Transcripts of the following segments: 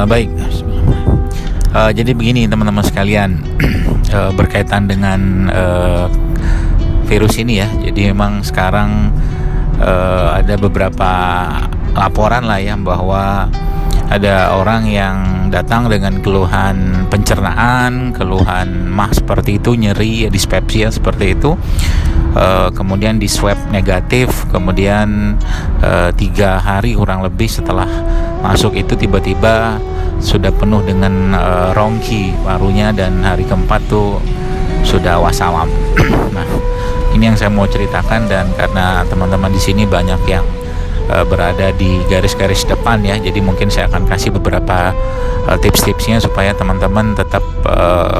Baik. Jadi begini teman-teman sekalian, berkaitan dengan virus ini ya. Jadi memang sekarang ada beberapa laporan lah ya, bahwa ada orang yang datang dengan keluhan pencernaan, keluhan mah seperti itu, nyeri, dispepsia seperti itu. Kemudian di swab negatif, kemudian 3 hari kurang lebih setelah masuk itu tiba-tiba sudah penuh dengan rongki parunya, dan hari keempat tuh sudah wasawam. Nah, ini yang saya mau ceritakan, dan karena teman-teman di sini banyak yang berada di garis-garis depan ya, jadi mungkin saya akan kasih beberapa tips-tipsnya supaya teman-teman tetap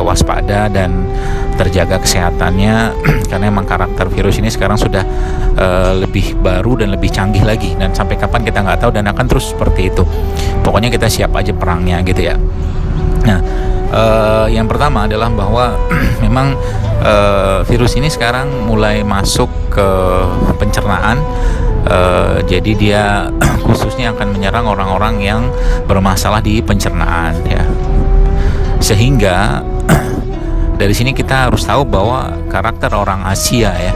waspada dan terjaga kesehatannya. Karena emang karakter virus ini sekarang sudah lebih baru dan lebih canggih lagi, dan sampai kapan kita nggak tahu, dan akan terus seperti itu. Pokoknya kita siap aja perangnya gitu ya. Nah, yang pertama adalah bahwa memang virus ini sekarang mulai masuk ke pencernaan. Jadi dia khususnya akan menyerang orang-orang yang bermasalah di pencernaan ya. Sehingga dari sini kita harus tahu bahwa karakter orang Asia ya,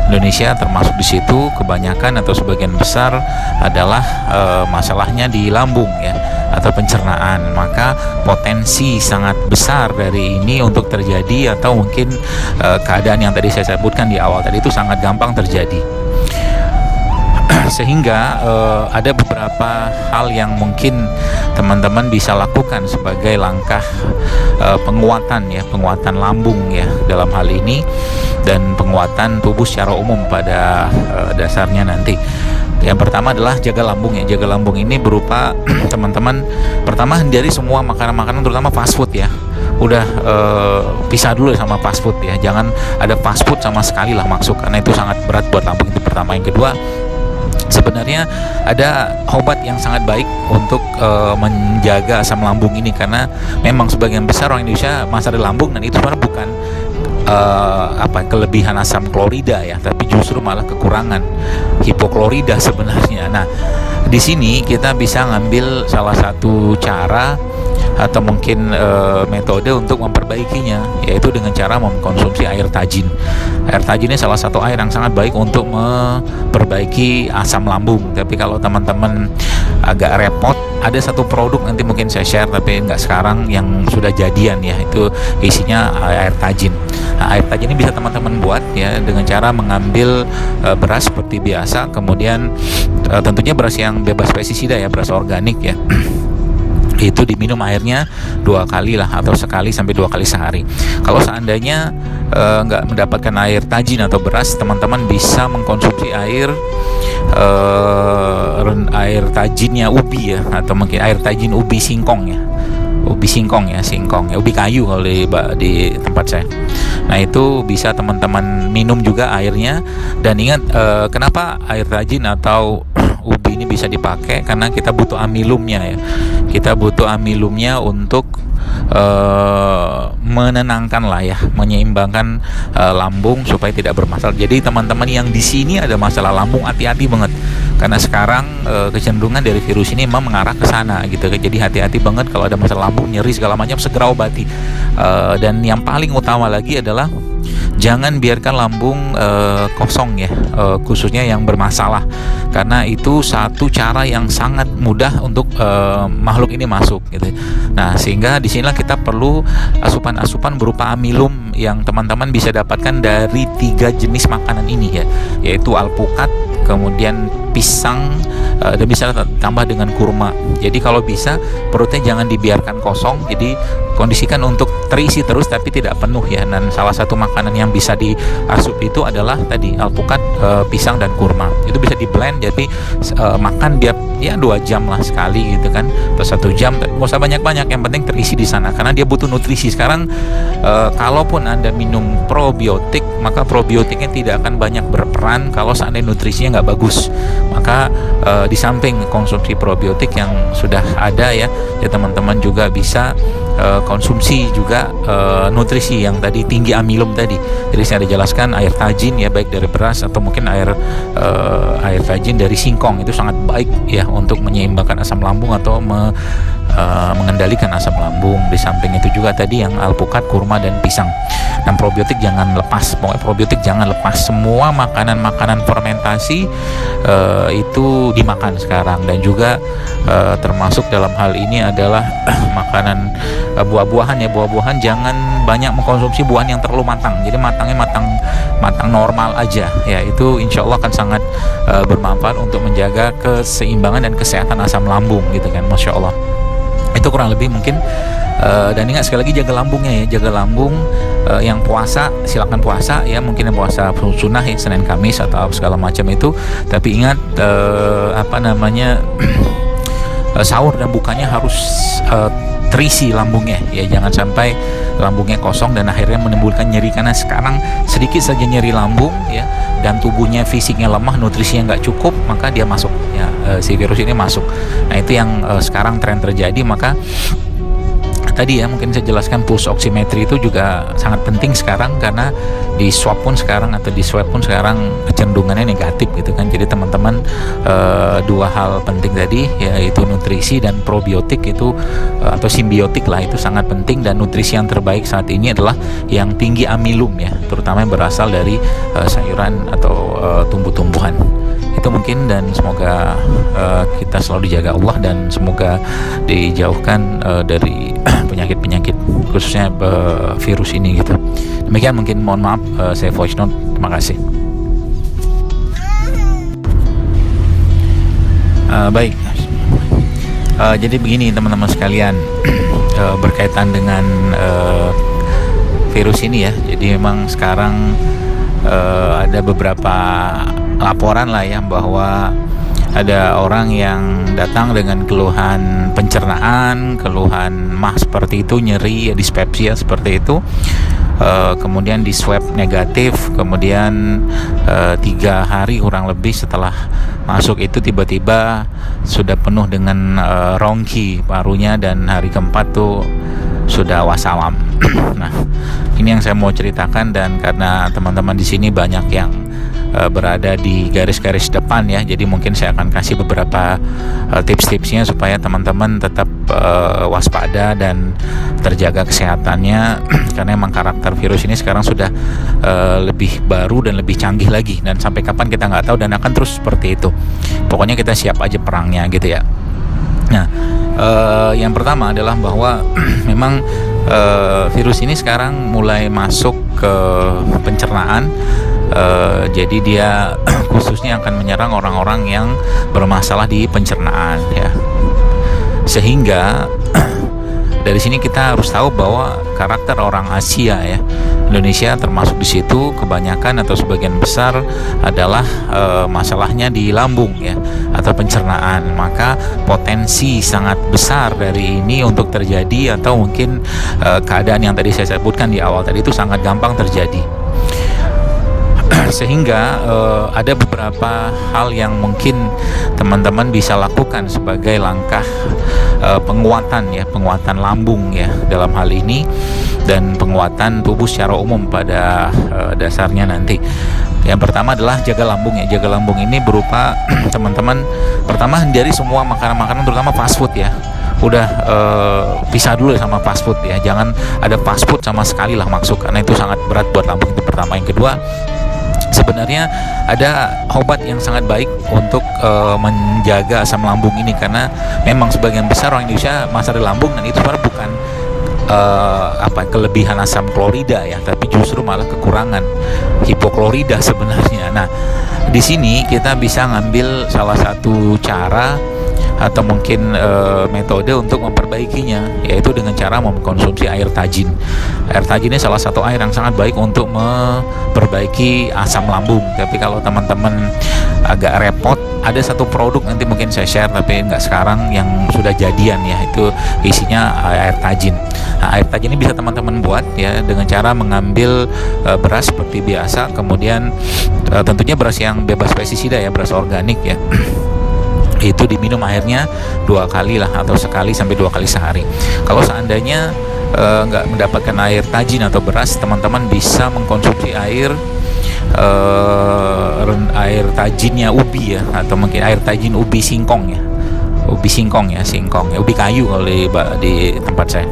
Indonesia termasuk di situ, kebanyakan atau sebagian besar adalah masalahnya di lambung ya, atau pencernaan. Maka potensi sangat besar dari ini untuk terjadi, atau mungkin keadaan yang tadi saya sebutkan di awal tadi itu sangat gampang terjadi. Sehingga ada beberapa hal yang mungkin teman-teman bisa lakukan sebagai langkah penguatan ya, penguatan lambung ya dalam hal ini, dan penguatan tubuh secara umum pada dasarnya nanti. Yang pertama adalah jaga lambung ya. Jaga lambung ini berupa teman-teman, pertama hindari semua makanan-makanan terutama fast food ya. Udah pisah dulu sama fast food ya. Jangan ada fast food sama sekali lah masuk, karena itu sangat berat buat lambung. Itu pertama. Yang kedua, sebenarnya ada obat yang sangat baik untuk menjaga asam lambung ini, karena memang sebagian besar orang Indonesia masalah di lambung, dan itu sebenarnya bukan kelebihan asam klorida ya, tapi justru malah kekurangan hipoklorida sebenarnya. Nah, di sini kita bisa ngambil salah satu cara atau mungkin metode untuk memperbaikinya, yaitu dengan cara mengkonsumsi air tajin. Air tajin ini salah satu air yang sangat baik untuk memperbaiki asam lambung. Tapi kalau teman-teman agak repot, ada satu produk nanti mungkin saya share, tapi nggak sekarang, yang sudah jadian ya, itu isinya air tajin. Nah, air tajin ini bisa teman-teman buat ya dengan cara mengambil beras seperti biasa, kemudian tentunya beras yang bebas pestisida ya, beras organik ya. Itu diminum airnya 2 kali lah, atau sekali sampai 2 kali sehari. Kalau seandainya nggak mendapatkan air tajin atau beras, teman-teman bisa mengkonsumsi air tajinnya ubi ya, atau mungkin air tajin ubi singkong ya. Ubi singkong ya, ubi kayu kalau di tempat saya. Nah, itu bisa teman-teman minum juga airnya. Dan ingat, kenapa air tajin atau ubi ini bisa dipakai, karena kita butuh amilumnya ya. Kita butuh amilumnya untuk menenangkan lah ya, menyeimbangkan lambung supaya tidak bermasalah. Jadi teman-teman yang di sini ada masalah lambung, hati-hati banget, karena sekarang kecenderungan dari virus ini memang mengarah ke sana gitu. Jadi hati-hati banget kalau ada masalah lambung, nyeri segala macam, segera obati. Dan yang paling utama lagi adalah jangan biarkan lambung kosong ya, khususnya yang bermasalah, karena itu satu cara yang sangat mudah untuk makhluk ini masuk gitu. Nah, sehingga disinilah kita perlu asupan-asupan berupa amilum yang teman-teman bisa dapatkan dari 3 jenis makanan ini ya, yaitu alpukat, kemudian pisang, dan bisa tambah dengan kurma. Jadi kalau bisa perutnya jangan dibiarkan kosong, jadi kondisikan untuk terisi terus tapi tidak penuh ya. Dan salah satu makanan yang bisa diasup itu adalah tadi alpukat, pisang, dan kurma. Itu bisa di blend, jadi makan dia ya 2 jam lah sekali gitu kan, atau 1 jam, nggak usah banyak-banyak, yang penting terisi di sana, karena dia butuh nutrisi. Sekarang kalaupun Anda minum probiotik, maka probiotiknya tidak akan banyak berperan kalau seandainya nutrisinya nggak bagus. Maka di samping konsumsi probiotik yang sudah ada ya teman-teman juga bisa konsumsi juga nutrisi yang tadi tinggi amilum tadi. Jadi saya ada jelaskan air tajin ya, baik dari beras atau mungkin air tajin dari singkong, itu sangat baik ya untuk menyeimbangkan asam lambung atau mengendalikan asam lambung. Di samping itu juga tadi yang alpukat, kurma dan pisang. Dan probiotik jangan lepas, pokoknya probiotik jangan lepas. Semua makanan-makanan fermentasi itu dimakan sekarang, dan juga termasuk dalam hal ini adalah makanan buah-buahan ya. Buah-buahan jangan banyak mengkonsumsi buahan yang terlalu matang. Jadi matang normal aja ya, itu insya Allah akan sangat bermanfaat untuk menjaga keseimbangan dan kesehatan asam lambung gitu kan, Masya Allah. Itu kurang lebih mungkin. Dan ingat sekali lagi, jaga lambungnya ya, jaga lambung. Yang puasa silakan puasa ya, mungkin yang puasa sunnah ya, Senin Kamis atau segala macam itu, tapi ingat sahur dan bukanya harus terisi lambungnya ya, jangan sampai lambungnya kosong dan akhirnya menimbulkan nyeri, karena sekarang sedikit saja nyeri lambung ya, dan tubuhnya fisiknya lemah, nutrisinya nggak cukup, maka dia masuk ya, si virus ini masuk. Nah itu yang sekarang tren terjadi. Maka tadi ya mungkin saya jelaskan, pulse oximetry itu juga sangat penting sekarang, karena di swab pun sekarang kecenderungannya negatif gitu kan. Jadi teman-teman, dua hal penting tadi yaitu nutrisi dan probiotik itu atau simbiotik lah, itu sangat penting. Dan nutrisi yang terbaik saat ini adalah yang tinggi amilum ya, terutama yang berasal dari sayuran atau tumbuh-tumbuhan. Itu mungkin, dan semoga kita selalu dijaga Allah, dan semoga dijauhkan dari penyakit-penyakit khususnya virus ini gitu. Demikian mungkin, mohon maaf saya voice note. Terima kasih. Baik, jadi begini teman-teman sekalian, berkaitan dengan virus ini ya. Jadi memang sekarang ada beberapa laporan lah ya, bahwa ada orang yang datang dengan keluhan pencernaan, keluhan mah seperti itu, nyeri, dispepsia seperti itu, kemudian di swab negatif, kemudian 3 hari kurang lebih setelah masuk itu tiba-tiba sudah penuh dengan rongki parunya, dan hari keempat tuh sudah wassalam. Nah, ini yang saya mau ceritakan, dan karena teman-teman di sini banyak yang berada di garis-garis depan ya, jadi mungkin saya akan kasih beberapa tips-tipsnya supaya teman-teman tetap waspada dan terjaga kesehatannya. Karena emang karakter virus ini sekarang sudah lebih baru dan lebih canggih lagi, dan sampai kapan kita nggak tahu, dan akan terus seperti itu. Pokoknya kita siap aja perangnya gitu ya. Nah, yang pertama adalah bahwa memang virus ini sekarang mulai masuk ke pencernaan. Jadi dia khususnya akan menyerang orang-orang yang bermasalah di pencernaan ya. Sehingga dari sini kita harus tahu bahwa karakter orang Asia ya, Indonesia termasuk di situ, kebanyakan atau sebagian besar adalah masalahnya di lambung ya, atau pencernaan. Maka potensi sangat besar dari ini untuk terjadi, atau mungkin keadaan yang tadi saya sebutkan di awal tadi itu sangat gampang terjadi. Sehingga ada beberapa hal yang mungkin teman-teman bisa lakukan sebagai langkah penguatan lambung ya dalam hal ini, dan penguatan tubuh secara umum pada dasarnya nanti. Yang pertama adalah jaga lambung ya. Jaga lambung ini berupa teman-teman, pertama hindari semua makanan-makanan terutama fast food ya. Udah pisah dulu sama fast food ya. Jangan ada fast food sama sekali lah masuk, karena itu sangat berat buat lambung. Itu pertama. Yang kedua, sebenarnya ada obat yang sangat baik untuk menjaga asam lambung ini, karena memang sebagian besar orang Indonesia masalah di lambung, dan itu sebenarnya bukan kelebihan asam klorida ya, tapi justru malah kekurangan hipoklorida sebenarnya. Nah, di sini kita bisa ngambil salah satu cara atau mungkin metode untuk memperbaikinya, yaitu dengan cara mengkonsumsi air tajin. Air tajin ini salah satu air yang sangat baik untuk memperbaiki asam lambung. Tapi kalau teman-teman agak repot, ada satu produk nanti mungkin saya share, tapi nggak sekarang, yang sudah jadian ya, itu isinya air tajin. Nah, air tajin ini bisa teman-teman buat ya dengan cara mengambil beras seperti biasa, kemudian tentunya beras yang bebas pestisida ya, beras organik ya. Itu diminum airnya 2 kali lah, atau sekali sampai 2 kali sehari. Kalau seandainya nggak mendapatkan air tajin atau beras, teman-teman bisa mengkonsumsi air tajinnya ubi ya, atau mungkin air tajin ubi singkong ya. ubi singkong ya, ubi kayu kalau di tempat saya.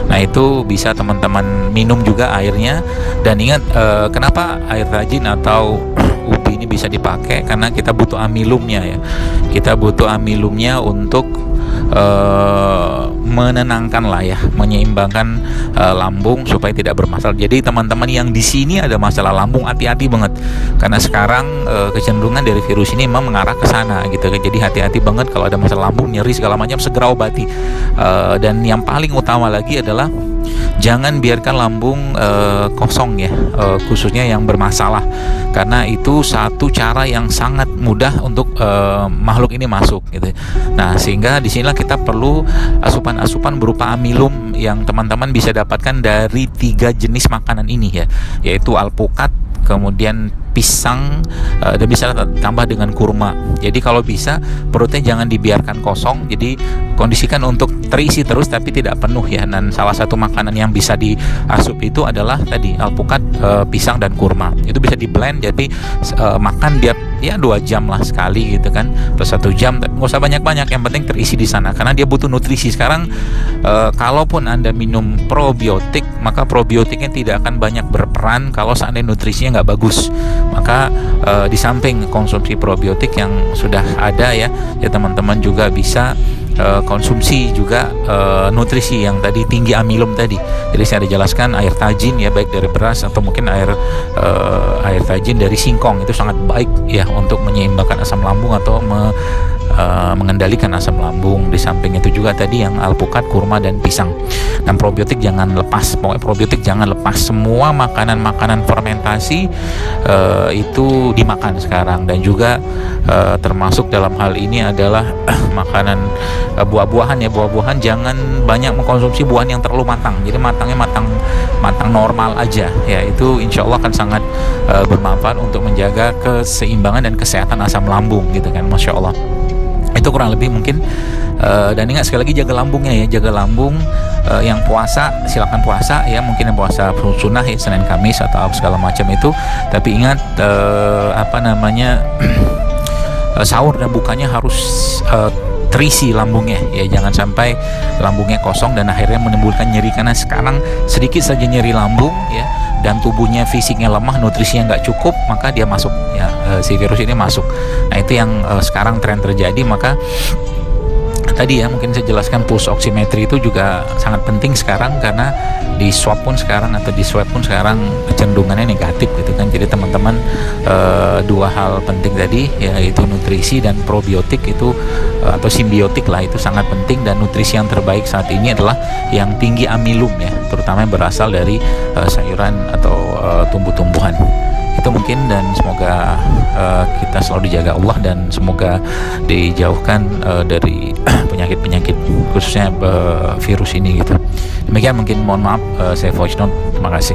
Nah itu bisa teman-teman minum juga airnya. Dan ingat, kenapa air rajin atau ubi ini bisa dipakai, karena kita butuh amilumnya ya. Kita butuh amilumnya untuk menenangkan lah ya, menyeimbangkan lambung supaya tidak bermasalah. Jadi teman-teman yang di sini ada masalah lambung, hati-hati banget, karena sekarang kecenderungan dari virus ini memang mengarah ke sana gitu kan. Jadi hati-hati banget kalau ada masalah lambung, nyeri segala macam, segera obati. Dan yang paling utama lagi adalah jangan biarkan lambung kosong ya, khususnya yang bermasalah, karena itu satu cara yang sangat mudah untuk makhluk ini masuk gitu. Nah sehingga disinilah kita perlu asupan-asupan berupa amilum yang teman-teman bisa dapatkan dari 3 jenis makanan ini ya, yaitu alpukat, kemudian pisang, dan bisa tambah dengan kurma. Jadi kalau bisa perutnya jangan dibiarkan kosong, jadi kondisikan untuk terisi terus tapi tidak penuh ya. Dan salah satu makanan yang bisa diasup itu adalah tadi alpukat, pisang dan kurma. Itu bisa di blend, jadi makan dia ya 2 jam lah sekali gitu kan, terus 1 jam, nggak usah banyak-banyak, yang penting terisi di sana karena dia butuh nutrisi. Sekarang kalaupun Anda minum probiotik, maka probiotiknya tidak akan banyak berperan kalau seandainya nutrisinya nggak bagus. Maka di samping konsumsi probiotik yang sudah ada ya teman-teman juga bisa konsumsi juga nutrisi yang tadi tinggi amilum tadi. Jadi saya ada jelaskan air tajin ya, baik dari beras atau mungkin air tajin dari singkong, itu sangat baik ya untuk menyeimbangkan asam lambung atau mengendalikan asam lambung. Di samping itu juga tadi yang alpukat, kurma dan pisang. Dan probiotik jangan lepas, pokoknya probiotik jangan lepas. Semua makanan-makanan fermentasi itu dimakan sekarang, dan juga termasuk dalam hal ini adalah makanan buah-buahan ya. Buah-buahan jangan banyak mengkonsumsi buahan yang terlalu matang, jadi matangnya matang normal aja ya. Itu insya Allah akan sangat bermanfaat untuk menjaga keseimbangan dan kesehatan asam lambung gitu kan, Masya Allah. Itu kurang lebih mungkin. Dan ingat sekali lagi, jaga lambungnya ya, jaga lambung. Yang puasa silakan puasa ya, mungkin yang puasa sunnah ya, Senin Kamis atau segala macam itu. Tapi ingat sahur dan bukanya harus terisi lambungnya ya, jangan sampai lambungnya kosong dan akhirnya menimbulkan nyeri. Karena sekarang sedikit saja nyeri lambung ya, dan tubuhnya fisiknya lemah, nutrisinya nggak cukup, maka dia masuk ya, si virus ini masuk. Nah itu yang sekarang tren terjadi. Maka tadi ya mungkin saya jelaskan pulse oximetry itu juga sangat penting sekarang, karena di swab pun sekarang atau di swab pun sekarang kecenderungannya negatif gitu kan. Jadi teman-teman, 2 hal penting tadi yaitu nutrisi dan probiotik itu atau simbiotik lah, itu sangat penting. Dan nutrisi yang terbaik saat ini adalah yang tinggi amilum ya, terutama yang berasal dari sayuran atau tumbuh-tumbuhan. Itu mungkin, dan semoga kita selalu dijaga Allah dan semoga dijauhkan dari penyakit-penyakit khususnya virus ini gitu. Demikian mungkin, mohon maaf saya voice note. Terima kasih.